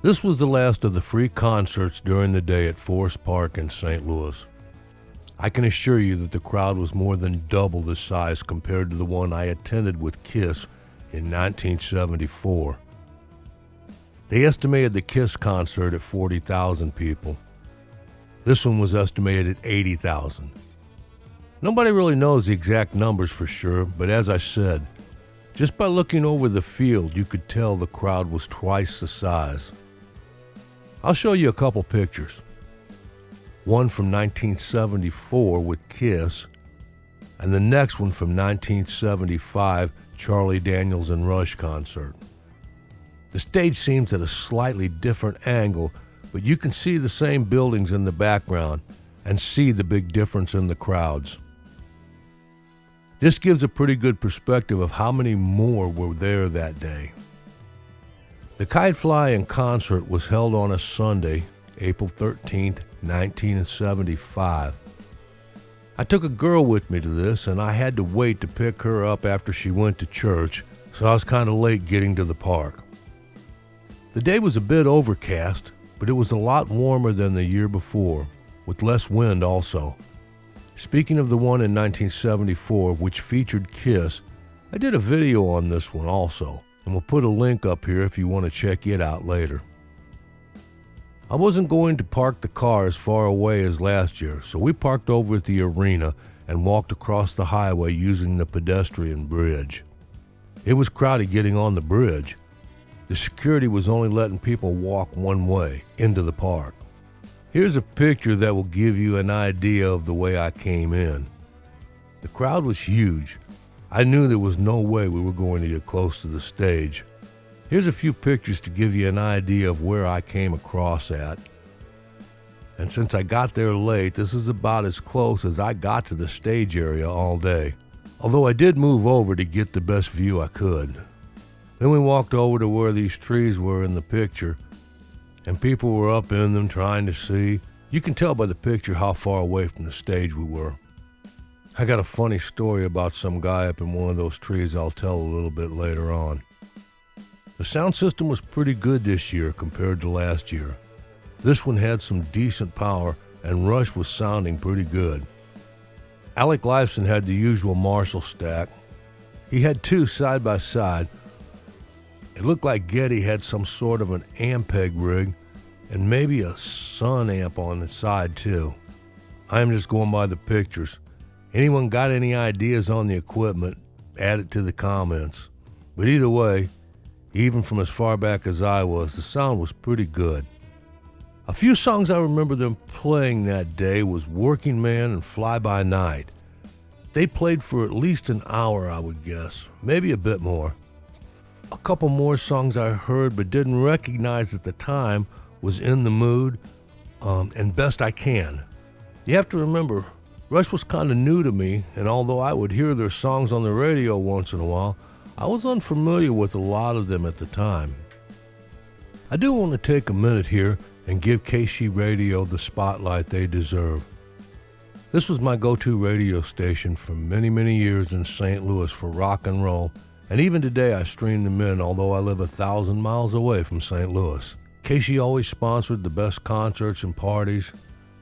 This was the last of the free concerts during the day at Forest Park in St. Louis. I can assure you that the crowd was more than double the size compared to the one I attended with KSHE in 1974. They estimated the KSHE concert at 40,000 people. This one was estimated at 80,000. Nobody really knows the exact numbers for sure, but as I said, just by looking over the field, you could tell the crowd was twice the size. I'll show you a couple pictures. One from 1974 with KSHE, and the next one from 1975 Charlie Daniels and Rush concert. The stage seems at a slightly different angle, but you can see the same buildings in the background and see the big difference in the crowds. This gives a pretty good perspective of how many more were there that day. The Kite Flying Concert was held on a Sunday, April 13th, 1975. I took a girl with me to this, and I had to wait to pick her up after she went to church, so I was kind of late getting to the park. The day was a bit overcast, but it was a lot warmer than the year before, with less wind also. Speaking of the one in 1974, which featured KSHE, I did a video on this one also, and we'll put a link up here if you want to check it out later. I wasn't going to park the car as far away as last year, so we parked over at the arena and walked across the highway using the pedestrian bridge. It was crowded getting on the bridge. The security was only letting people walk one way into the park. Here's a picture that will give you an idea of the way I came in. The crowd was huge. I knew there was no way we were going to get close to the stage. Here's a few pictures to give you an idea of where I came across at. And since I got there late, this is about as close as I got to the stage area all day. Although I did move over to get the best view I could. Then we walked over to where these trees were in the picture, and people were up in them trying to see. You can tell by the picture how far away from the stage we were. I got a funny story about some guy up in one of those trees I'll tell a little bit later on. The sound system was pretty good this year compared to last year. This one had some decent power, and Rush was sounding pretty good. Alec Lifeson had the usual Marshall stack. He had two side by side. It looked like Getty had some sort of an Ampeg rig and maybe a Sun amp on the side too. I'm just going by the pictures. Anyone got any ideas on the equipment, add it to the comments. But either way, even from as far back as I was, the sound was pretty good. A few songs I remember them playing that day was Working Man and Fly By Night. They played for at least an hour, I would guess, maybe a bit more. A couple more songs I heard but didn't recognize at the time was In the Mood and Best I Can. You have to remember, Rush was kind of new to me, and although I would hear their songs on the radio once in a while, I was unfamiliar with a lot of them at the time. I do want to take a minute here and give KSHE Radio the spotlight they deserve. This was my go-to radio station for many, many years in St. Louis for rock and roll, and even today I stream them in, although I live 1,000 miles away from St. Louis. KSHE always sponsored the best concerts and parties.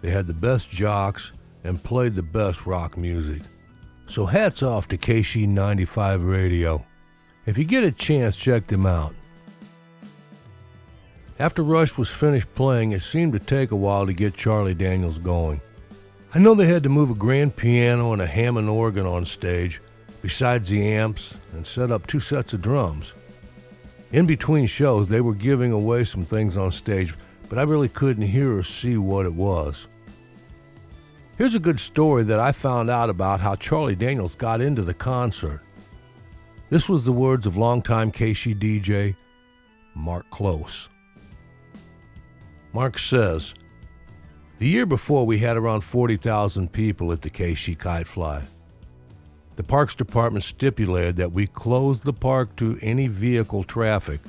They had the best jocks and played the best rock music. So hats off to KSHE 95 Radio. If you get a chance, check them out. After Rush was finished playing, it seemed to take a while to get Charlie Daniels going. I know they had to move a grand piano and a Hammond organ on stage, besides the amps, and set up 2 sets of drums. In between shows, they were giving away some things on stage, but I really couldn't hear or see what it was. Here's a good story that I found out about how Charlie Daniels got into the concert. This was the words of longtime KSHE DJ, Mark Close. Mark says, "The year before we had around 40,000 people at the KSHE Kite Fly. The Parks Department stipulated that we close the park to any vehicle traffic.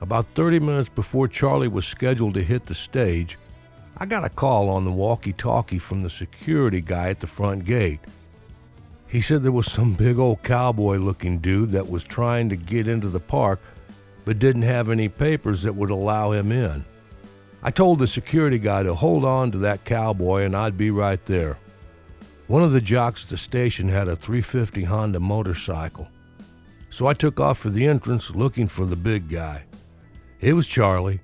About 30 minutes before Charlie was scheduled to hit the stage, I got a call on the walkie-talkie from the security guy at the front gate. He said there was some big old cowboy-looking dude that was trying to get into the park, but didn't have any papers that would allow him in. I told the security guy to hold on to that cowboy and I'd be right there. One of the jocks at the station had a 350 Honda motorcycle, so I took off for the entrance looking for the big guy. It was Charlie,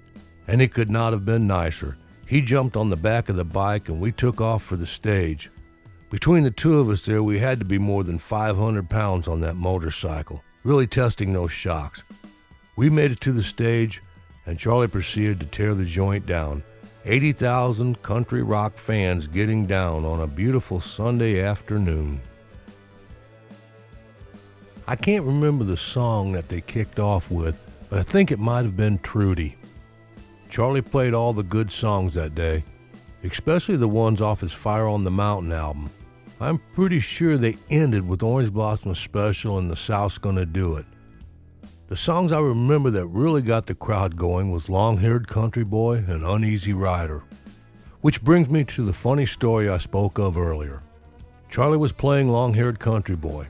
and it could not have been nicer. He jumped on the back of the bike and we took off for the stage. Between the two of us there, we had to be more than 500 pounds on that motorcycle, really testing those shocks. We made it to the stage, and Charlie proceeded to tear the joint down. 80,000 country rock fans getting down on a beautiful Sunday afternoon. I can't remember the song that they kicked off with, but I think it might have been Trudy. Charlie played all the good songs that day, especially the ones off his Fire on the Mountain album. I'm pretty sure they ended with Orange Blossom Special and The South's Gonna Do It. The songs I remember that really got the crowd going was Long-Haired Country Boy and Uneasy Rider. Which brings me to the funny story I spoke of earlier. Charlie was playing Long-Haired Country Boy.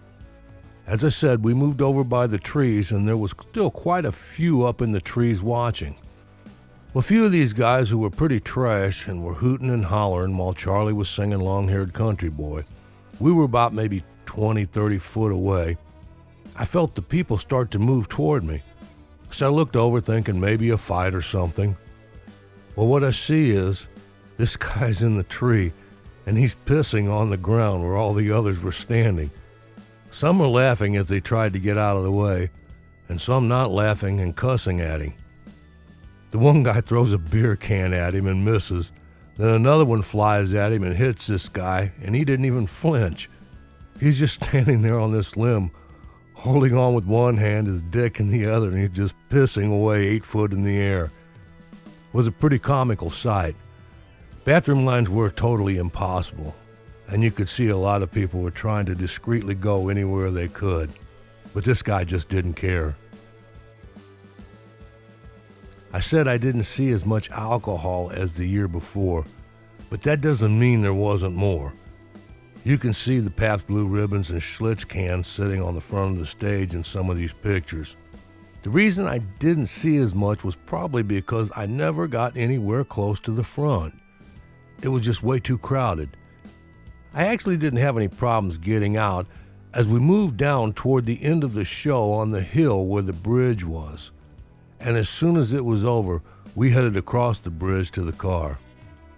As I said, we moved over by the trees and there was still quite a few up in the trees watching. Well, a few of these guys who were pretty trash and were hooting and hollering while Charlie was singing Long-Haired Country Boy. We were about maybe 20, 30 foot away. I felt the people start to move toward me. So I looked over thinking maybe a fight or something. Well, what I see is this guy's in the tree and he's pissing on the ground where all the others were standing. Some were laughing as they tried to get out of the way, and some not laughing and cussing at him. The one guy throws a beer can at him and misses. Then another one flies at him and hits this guy, and he didn't even flinch. He's just standing there on this limb, holding on with one hand, his dick in the other, and he's just pissing away 8 foot in the air. It was a pretty comical sight. Bathroom lines were totally impossible, and you could see a lot of people were trying to discreetly go anywhere they could, but this guy just didn't care. I said I didn't see as much alcohol as the year before, but that doesn't mean there wasn't more. You can see the Pabst Blue Ribbons and Schlitz cans sitting on the front of the stage in some of these pictures. The reason I didn't see as much was probably because I never got anywhere close to the front. It was just way too crowded. I actually didn't have any problems getting out as we moved down toward the end of the show on the hill where the bridge was. And as soon as it was over, we headed across the bridge to the car.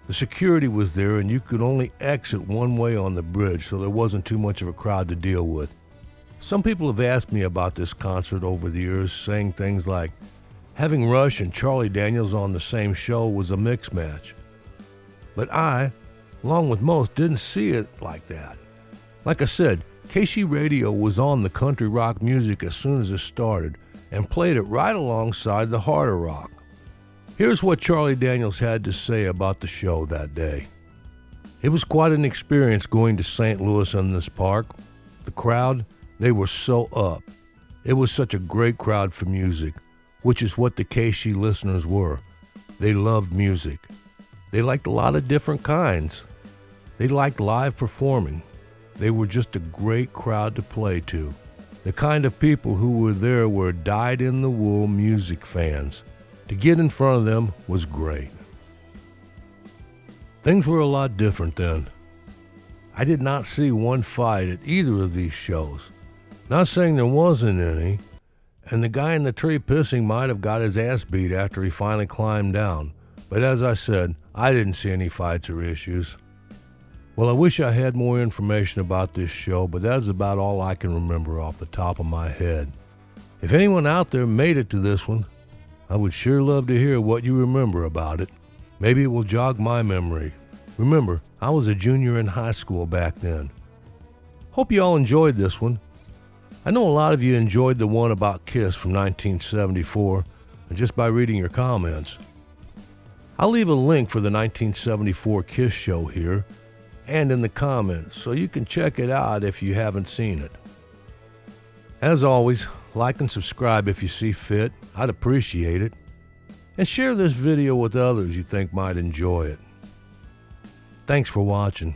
The security was there and you could only exit one way on the bridge, so there wasn't too much of a crowd to deal with. Some people have asked me about this concert over the years, saying things like, having Rush and Charlie Daniels on the same show was a mix match. But I, along with most, didn't see it like that. Like I said, KSHE Radio was on the country rock music as soon as it started and played it right alongside the harder rock. Here's what Charlie Daniels had to say about the show that day. It was quite an experience going to St. Louis in this park. The crowd, they were so up. It was such a great crowd for music, which is what the KSHE listeners were. They loved music. They liked a lot of different kinds. They liked live performing. They were just a great crowd to play to. The kind of people who were there were dyed-in-the-wool music fans. To get in front of them was great. Things were a lot different then. I did not see one fight at either of these shows. Not saying there wasn't any, and the guy in the tree pissing might have got his ass beat after he finally climbed down. But as I said, I didn't see any fights or issues. Well, I wish I had more information about this show, but that's about all I can remember off the top of my head. If anyone out there made it to this one, I would sure love to hear what you remember about it. Maybe it will jog my memory. Remember, I was a junior in high school back then. Hope you all enjoyed this one. I know a lot of you enjoyed the one about KISS from 1974, and just by reading your comments. I'll leave a link for the 1974 KISS show here and in the comments, so you can check it out if you haven't seen it. As always, like and subscribe if you see fit. I'd appreciate it. And share this video with others you think might enjoy it. Thanks for watching.